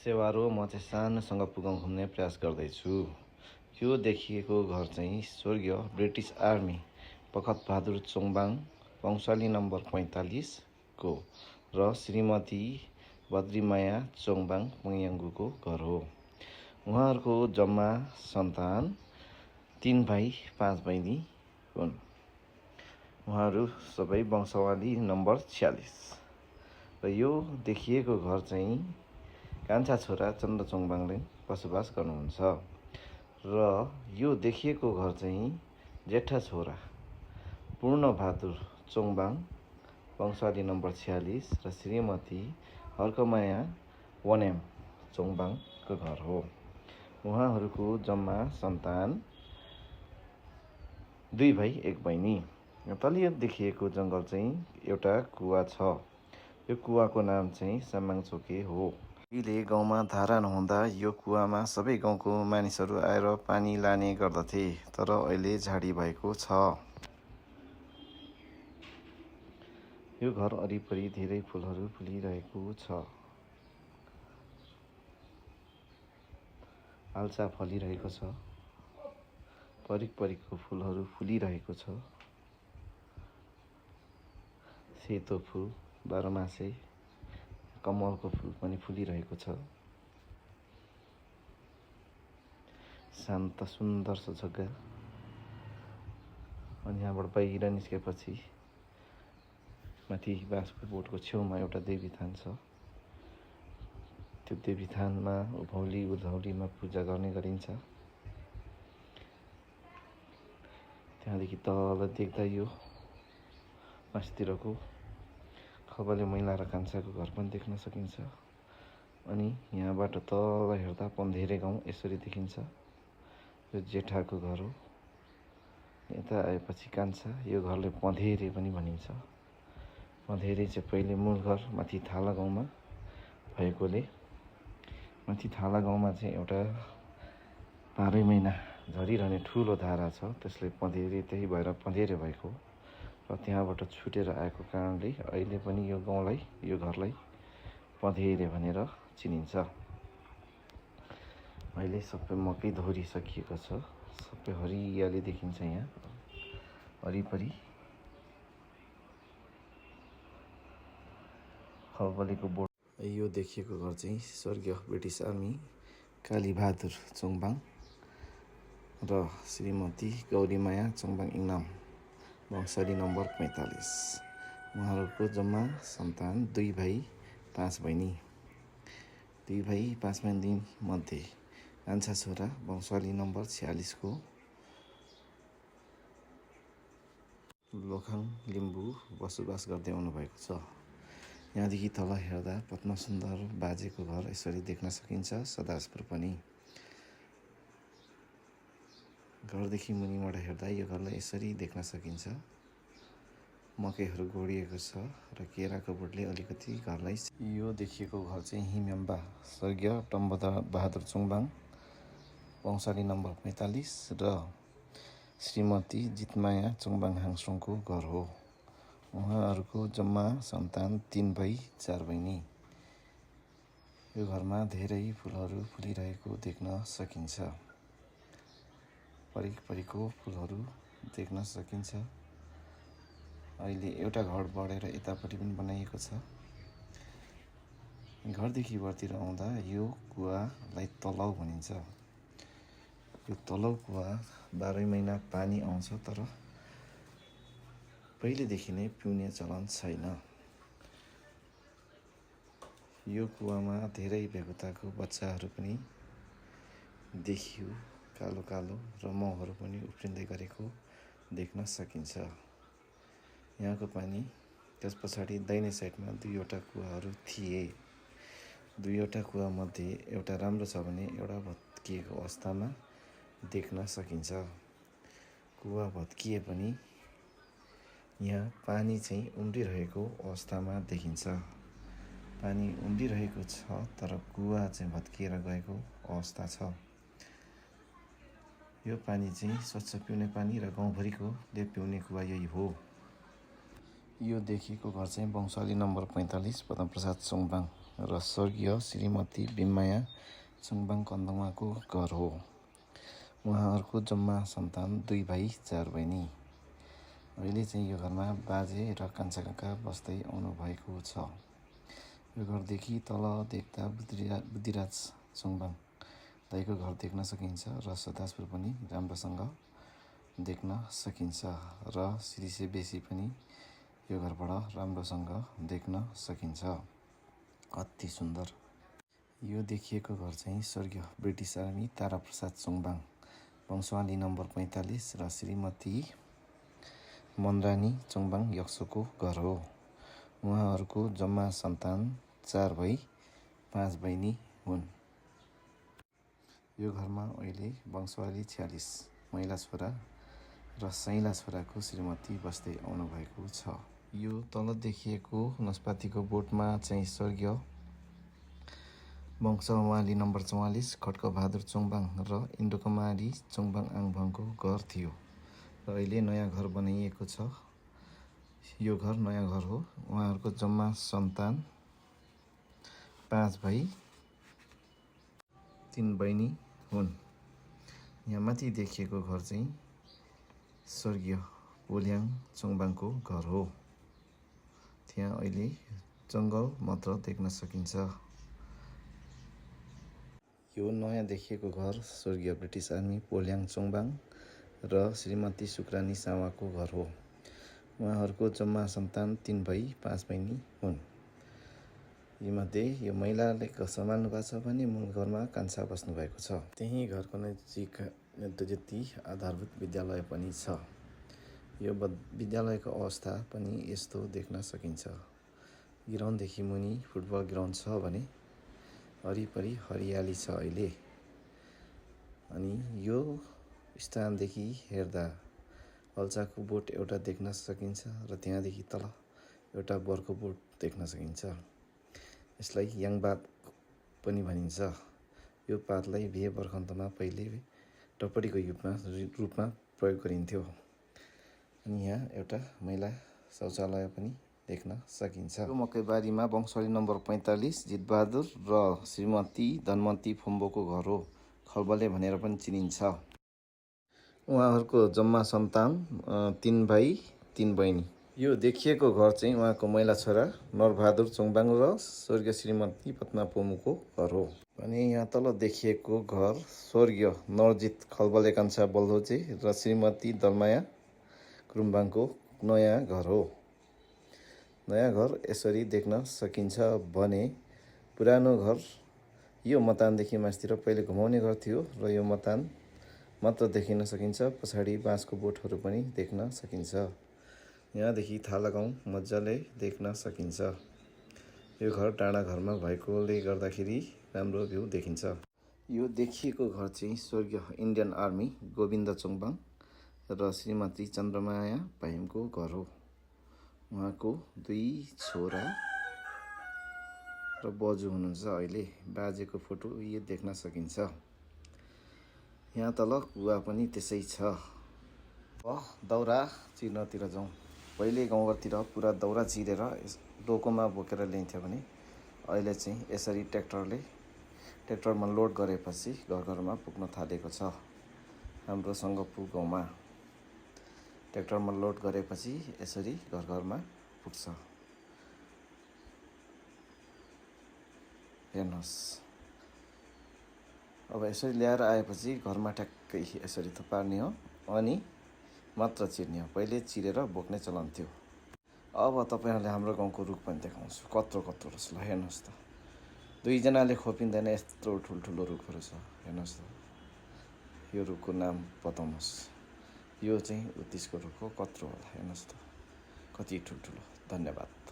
सेवारो म चाहिँ सानोसँग पुगाउँ घुम्ने प्रयास गर्दैछु। यो देखिएको घर चाहिँ स्वर्गीय British army पखत Bahadur Chongbang वंशाली number 45 को र श्रीमती बद्रीमाया चोङबाङ पङ्याङ्गुको घर हो। उहाँहरूको जम्मा सन्तान 3 भाइ 5 बहिनी हुन्। उहाँहरू सबै वंशावली नम्बर 46 र यो देखिएको घर चाहिँ कान्छा छोरा चन्द्र चोङबाङले बसोबास गर्नुहुन्छ र यो देखिएको घर चाहिँ जेठा छोरा पूर्ण बहादुर चोङबाङ वंशावली नम्बर 46 र श्रीमती हर्कमाया वन्याम चोङबाङको घर हो। उहाँहरूको जम्मा सन्तान 2 भाइ 1 बहिनी। तलियो देखिएको जङ्गल चाहिँ एउटा कुवा छ। यो कुवाको नाम चाहिँ सामाङचोके हो। अहिले गाउँमा धारा नहुँदा यो कुवामा सबै गाउँको मानिसहरू आएर पानी लाने गर्दथे, तर अहिले झाडी भएको छ। यो घर वरिपरि धेरै फुलहरू फुलिरहेको छ। आल्चा फलिरहेको छ। परिकको फुलहरू फुलिरहेको छ। सेतो फुल, बाह्रमासे कमलको फुल पनि फुलिरहेको छ। शान्त सुन्दर छ जग्गा। अनि यहाँबाट बाहिर निस्केपछि माथि बाँसको बोटको छेउमा एउटा देवीथान छ। त्यो देवीथानमा उधौलीमा पूजा गर्ने गरिन्छ। त्यहाँदेखि तल देख्दा यो मास्तिरको खबले मैला र कान्छाको घर पनि देख्न सकिन्छ। अनि यहाँबाट तल हेर्दा पन्धेरे गाउँ यसरी देखिन्छ। यो जेठाको घर हो। यता आएपछि कान्छा। यो घरले पन्धेरे पनि भनिन्छ। पन्धेरे चाहिँ पहिले मूल घर माथि थाला गाउँमा भएकोले माथि थाला गाउँमा चाहिँ एउटा 12 महिना झरिरहने ठुलो धारा छ। त्यसले पन्धेरे त्यही भएर पन्धेरे भएको र त्यहाँबाट छुटेर आएको कारणले अहिले पनि यो गाउँलाई यो घरलाई पन्धेरे भनेर चिनिन्छ। अहिले सबै मकै धोरिसकिएको छ। सबै हरियाली देखिन्छ यहाँ वरिपरि। खबलेको बोर्ड। यो देखिएको घर चाहिँ स्वर्गीय ब्रिटिस आर्मी कालीबहादुर चोङबाङ र श्रीमती गौरीमाया चोङबाङ इङनाम वंशावली नम्बर 45। उहाँहरूको जम्मा सन्तान 2 भाइ 5 बहिनी। 2 भाइ 5 बहिनी मध्ये कान्छा छोरा वंशावली नम्बर 46 को लोखाङ लिम्बू बसोबास गर्दै आउनुभएको छ। यहाँदेखि तल हेर्दा पद्मसुन्दर बाजेको घर यसरी देख्न सकिन्छ। सदाजपुर पनि। घरदेखि मुनिबाट हेर्दा यो घरलाई यसरी देख्न सकिन्छ। मकैहरू गोडिएको छ र केराको बोटले अलिकति घरलाई। यो देखिएको घर चाहिँ हिम्याम्बा स्वर्गीय बहादुर चोङबाङ वंशावली नम्बर 45 र श्रीमती जितमाया चोङबाङ हाङसुङको घर हो। उहाँहरूको जम्मा सन्तान 3 भाइ 4 बहिनी। यो घरमा धेरै फुलहरू फुलिरहेको देख्न सकिन्छ। परिको फुलहरू देख्न सकिन्छ। अहिले एउटा घर बढेर यतापट्टि पनि बनाइएको छ। घरदेखि बरतिर आउँदा यो कुवालाई तलाउ भनिन्छ। यो तलाउ कुवा 12 महिना पानी आउँछ, तर पहिलेदेखि नै पिउने चलन छैन। यो कुवामा धेरै भेगुताको बच्चाहरू पनि देखियो। कालो कालो र महहरू पनि उफ्रिँदै गरेको देख्न सकिन्छ। यहाँको पानी त्यस पछाडि दाहिने साइडमा 2वटा कुवाहरू थिए। 2वटा कुवा मध्ये एउटा राम्रो छ भने एउटा भत्किएको अवस्थामा देख्न सकिन्छ। कुवा भत्किए पनि यहाँ पानी चाहिँ उम्रिरहेको अवस्थामा देखिन्छ। पानी उम्रिरहेको छ, तर कुवा चाहिँ भत्किएर गएको अवस्था छ। यो पानी चाहिँ स्वच्छ पिउने पानी र गाउँभरिकोले पिउने कुवा यही हो। यो देखिएको घर चाहिँ वंशावली नम्बर 45 पद्मप्रसाद चोङबाङ र स्वर्गीय श्रीमती बिममाया चुङबाङ कन्दुङमाको घर हो। उहाँहरूको जम्मा सन्तान 2 भाइ 4 बहिनी। अहिले चाहिँ यो घरमा बाजे र कान्छा काका बस्दै आउनु भएको छ। यो घरदेखि तल देख्दा बुद्धिराज चुङबाङ दाइको घर देख्न सकिन्छ र सदाजपुर पनि राम्रोसँग देख्न सकिन्छ र सिरिसे बेसी पनि यो घरबाट राम्रोसँग देख्न सकिन्छ। अति सुन्दर। यो देखिएको घर चाहिँ स्वर्गीय ब्रिटिस आर्मी ताराप्रसाद चुङबाङ वंशावली नम्बर 45 र श्रीमती मनरानी चुङबाङ यक्सोको घर हो। उहाँहरूको जम्मा सन्तान 4 भाइ 5 बहिनी हुन्। यो घरमा अहिले वंशावली 46 महिला छोरा र सैला छोराको श्रीमती बस्दै आउनु भएको छ। यो तल देखिएको नस्पातीको बोटमा चाहिँ स्वर्गीय वंशावली नम्बर 44 खड्कबहादुर चुङबाङ र इन्द्रकुमारी चुङबाङ आङभाङको घर थियो र अहिले नयाँ घर बनाइएको छ। यो घर नयाँ घर हो। उहाँहरूको जम्मा सन्तान 5 भाइ 3 बहिनी हुन्। यहाँ माथि देखिएको घर चाहिँ स्वर्गीय पोल्याङ चुङबाङको घर हो। त्यहाँ अहिले जङ्गल मात्र देख्न सकिन्छ। यो नयाँ देखिएको घर स्वर्गीय ब्रिटिस आर्मी पोल्याङ चुङबाङ र श्रीमती सुक्रानी सावाको घर हो। उहाँहरूको जम्मा सन्तान 3 भाइ 5 बहिनी हुन्। यीमध्ये यो महिलाले सम्हाल्नु भएको छ भने मूल घरमा कान्छा बस्नु भएको छ। त्यही घरको नजिक जति आधारभूत विद्यालय पनि छ। यो विद्यालयको अवस्था पनि यस्तो देख्न सकिन्छ। ग्राउन्डदेखि मुनि फुटबल ग्राउन्ड छ भने वरिपरि हरियाली छ अहिले। अनि यो स्थानदेखि हेर्दा हल्चाको बोट एउटा देख्न सकिन्छ र त्यहाँदेखि तल एउटा बरको बोट देख्न सकिन्छ। यसलाई याङबाद पनि भनिन्छ। यो पातलाई बिहे बर्खन्तमा पहिले टपडीको रूपमा प्रयोग गरिन्थ्यो। अनि यहाँ एउटा महिला शौचालय पनि देख्न सकिन्छ। यो मकैबारीमा वंशावली नम्बर 45 जितबहादुर र श्रीमती धनमती फुम्बोको घर हो। खलबले भनेर पनि चिनिन्छ। उहाँहरूको जम्मा सन्तान 3 भाइ 3 बहिनी। यो देखिएको घर चाहिँ उहाँको महिला छोरा नरबहादुर चुङबाङ र स्वर्गीय श्रीमती पद्मा पोमुको घर हो। भने यहाँ तल देखिएको घर स्वर्गीय नरजित खलबले कान्छा बल्धोजे र श्रीमती दलमाया क्रुम्बाङको नयाँ घर हो। नयाँ घर यसरी देख्न सकिन्छ भने पुरानो घर यो मतानदेखि मास्तिर पहिले घुमाउने घर थियो र यो मतान मात्र देखिन सकिन्छ। पछाडि बाँसको बोटहरू पनि देख्न सकिन्छ। यहाँदेखि थालागाउँ मजाले देख्न सकिन्छ। यो घर डाँडा घरमा भएकोले गर्दाखेरि राम्रो भ्यू देखिन्छ। यो देखिएको घर चाहिँ स्वर्गीय इन्डियन आर्मी गोविन्द चुङबाङ र श्रीमती चन्द्रमाया पाइमको घर हो। उहाँको 2 छोरा र बजू हुनुहुन्छ। अहिले बाजेको फोटो यो देख्न सकिन्छ। यहाँ तल कुवा पनि त्यसै छ। दौरा चिर्नतिर जाउँ। पहिले गाउँघरतिर पुरा दौरा चिरेर डोकोमा बोकेर ल्याइन्थ्यो भने अहिले चाहिँ यसरी ट्र्याक्टरमा लोड गरेपछि घर घरमा पुग्न थालेको छ। हाम्रो सङ्गपु गाउँमा ट्र्याक्टरमा लोड गरेपछि यसरी घर घरमा पुग्छ। हेर्नुहोस्। अब यसरी ल्याएर आएपछि घरमा ठ्याक्कै यसरी थुपार्ने हो अनि मात्र चिर्ने हो। पहिले चिरेर बोक्ने चलन थियो। अब तपाईँहरूले हाम्रो गाउँको रुख पनि देखाउँछु। कत्रो रहेछ ल हेर्नुहोस् त। 2 जनाले खोपिँदैन यत्रो ठुल्ठुलो रुखहरू छ। हेर्नुहोस् त। यो रुखको नाम बताउनुहोस्। यो चाहिँ उत्तिसको रुख हो। कत्रो होला हेर्नुहोस् त। कति ठुल्ठुलो। धन्यवाद।